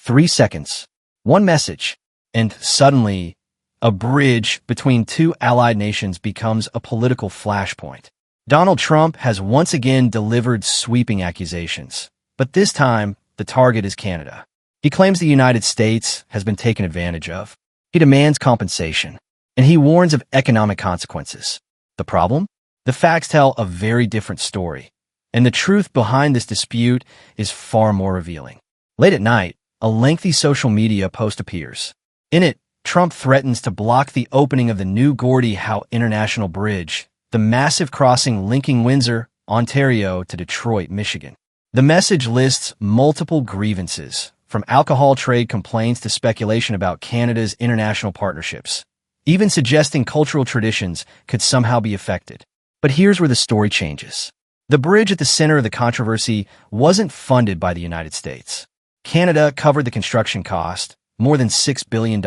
3 seconds, one message, and suddenly, a bridge between two allied nations becomes a political flashpoint. Donald Trump has once again delivered sweeping accusations, but this time, the target is Canada. He claims the United States has been taken advantage of. He demands compensation, and he warns of economic consequences. The problem? The facts tell a very different story, and the truth behind this dispute is far more revealing. Late at night, a lengthy social media post appears. In it, Trump threatens to block the opening of the new Gordie Howe International Bridge, the massive crossing linking Windsor, Ontario to Detroit, Michigan. The message lists multiple grievances, from alcohol trade complaints to speculation about Canada's international partnerships, even suggesting cultural traditions could somehow be affected. But here's where the story changes. The bridge at the center of the controversy wasn't funded by the United States. Canada covered the construction cost, more than $6 billion.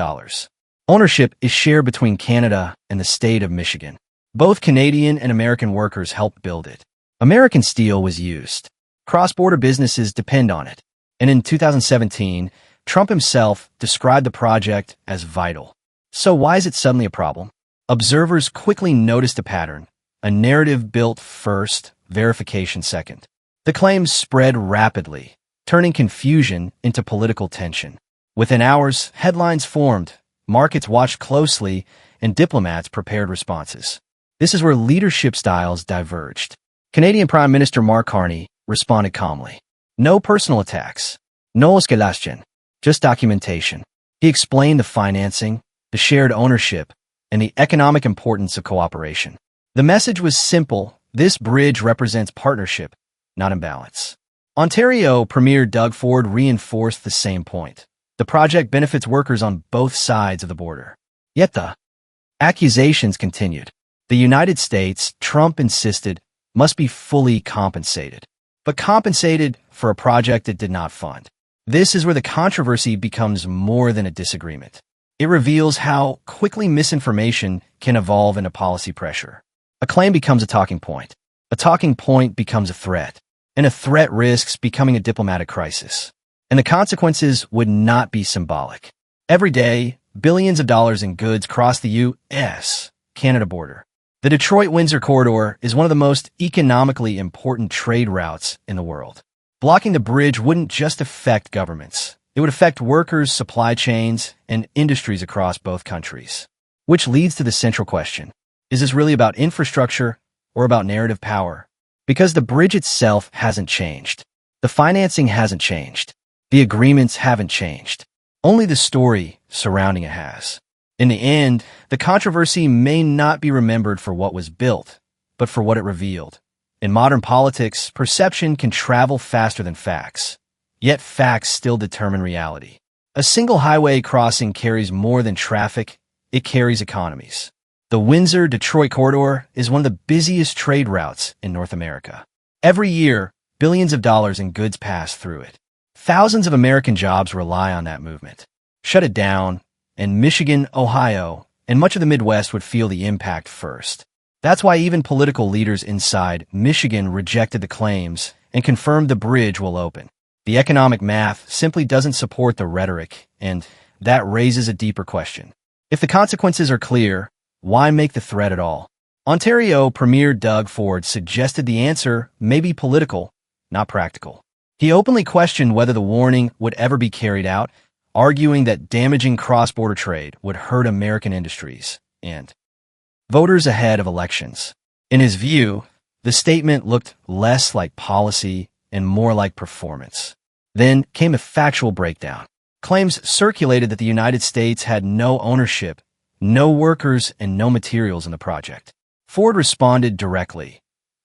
Ownership is shared between Canada and the state of Michigan. Both Canadian and American workers helped build it. American steel was used. Cross-border businesses depend on it. And in 2017, Trump himself described the project as vital. So why is it suddenly a problem? Observers quickly noticed a pattern. A narrative built first, verification second. The claims spread rapidly, turning confusion into political tension. Within hours, headlines formed, markets watched closely, and diplomats prepared responses. This is where leadership styles diverged. Canadian Prime Minister Mark Carney responded calmly. No personal attacks. No escalation. Just documentation. He explained the financing, the shared ownership, and the economic importance of cooperation. The message was simple. This bridge represents partnership, not imbalance. Ontario Premier Doug Ford reinforced the same point. The project benefits workers on both sides of the border. Yet the accusations continued. The United States, Trump insisted, must be fully compensated. But compensated for a project it did not fund. This is where the controversy becomes more than a disagreement. It reveals how quickly misinformation can evolve into policy pressure. A claim becomes a talking point. A talking point becomes a threat. And a threat risks becoming a diplomatic crisis. And the consequences would not be symbolic. Every day, billions of dollars in goods cross the U.S.-Canada border. The Detroit-Windsor corridor is one of the most economically important trade routes in the world. Blocking the bridge wouldn't just affect governments. It would affect workers, supply chains, and industries across both countries. Which leads to the central question. Is this really about infrastructure or about narrative power? Because the bridge itself hasn't changed. The financing hasn't changed. The agreements haven't changed. Only the story surrounding it has. In the end, the controversy may not be remembered for what was built, but for what it revealed. In modern politics, perception can travel faster than facts. Yet facts still determine reality. A single highway crossing carries more than traffic, it carries economies. The Windsor-Detroit corridor is one of the busiest trade routes in North America. Every year, billions of dollars in goods pass through it. Thousands of American jobs rely on that movement. Shut it down, and Michigan, Ohio, and much of the Midwest would feel the impact first. That's why even political leaders inside Michigan rejected the claims and confirmed the bridge will open. The economic math simply doesn't support the rhetoric, and that raises a deeper question. If the consequences are clear, why make the threat at all? Ontario Premier Doug Ford suggested the answer may be political, not practical. He openly questioned whether the warning would ever be carried out, arguing that damaging cross-border trade would hurt American industries and voters ahead of elections. In his view, the statement looked less like policy and more like performance. Then came a factual breakdown. Claims circulated that the United States had no ownership, no workers, and no materials in the project. Ford responded directly.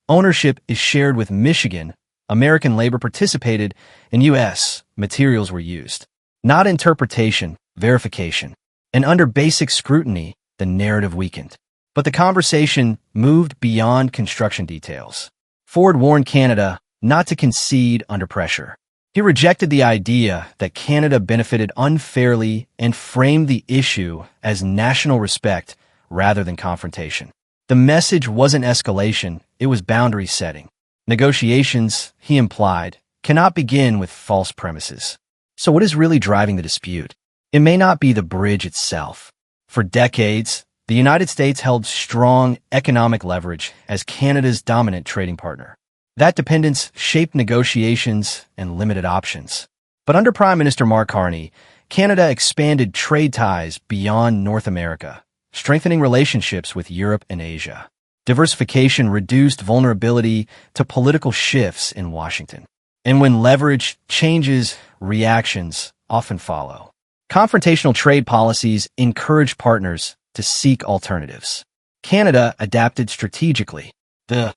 Ownership is shared with Michigan. American labor participated, and U.S. materials were used. Not interpretation, verification. And under basic scrutiny, the narrative weakened. But the conversation moved beyond construction details. Ford warned Canada not to concede under pressure. He rejected the idea that Canada benefited unfairly and framed the issue as national respect rather than confrontation. The message wasn't escalation, it was boundary setting. Negotiations, he implied, cannot begin with false premises. So what is really driving the dispute? It may not be the bridge itself. For decades, the United States held strong economic leverage as Canada's dominant trading partner. That dependence shaped negotiations and limited options. But under Prime Minister Mark Carney, Canada expanded trade ties beyond North America, strengthening relationships with Europe and Asia. Diversification reduced vulnerability to political shifts in Washington. And when leverage changes, reactions often follow. Confrontational trade policies encourage partners to seek alternatives. Canada adapted strategically. The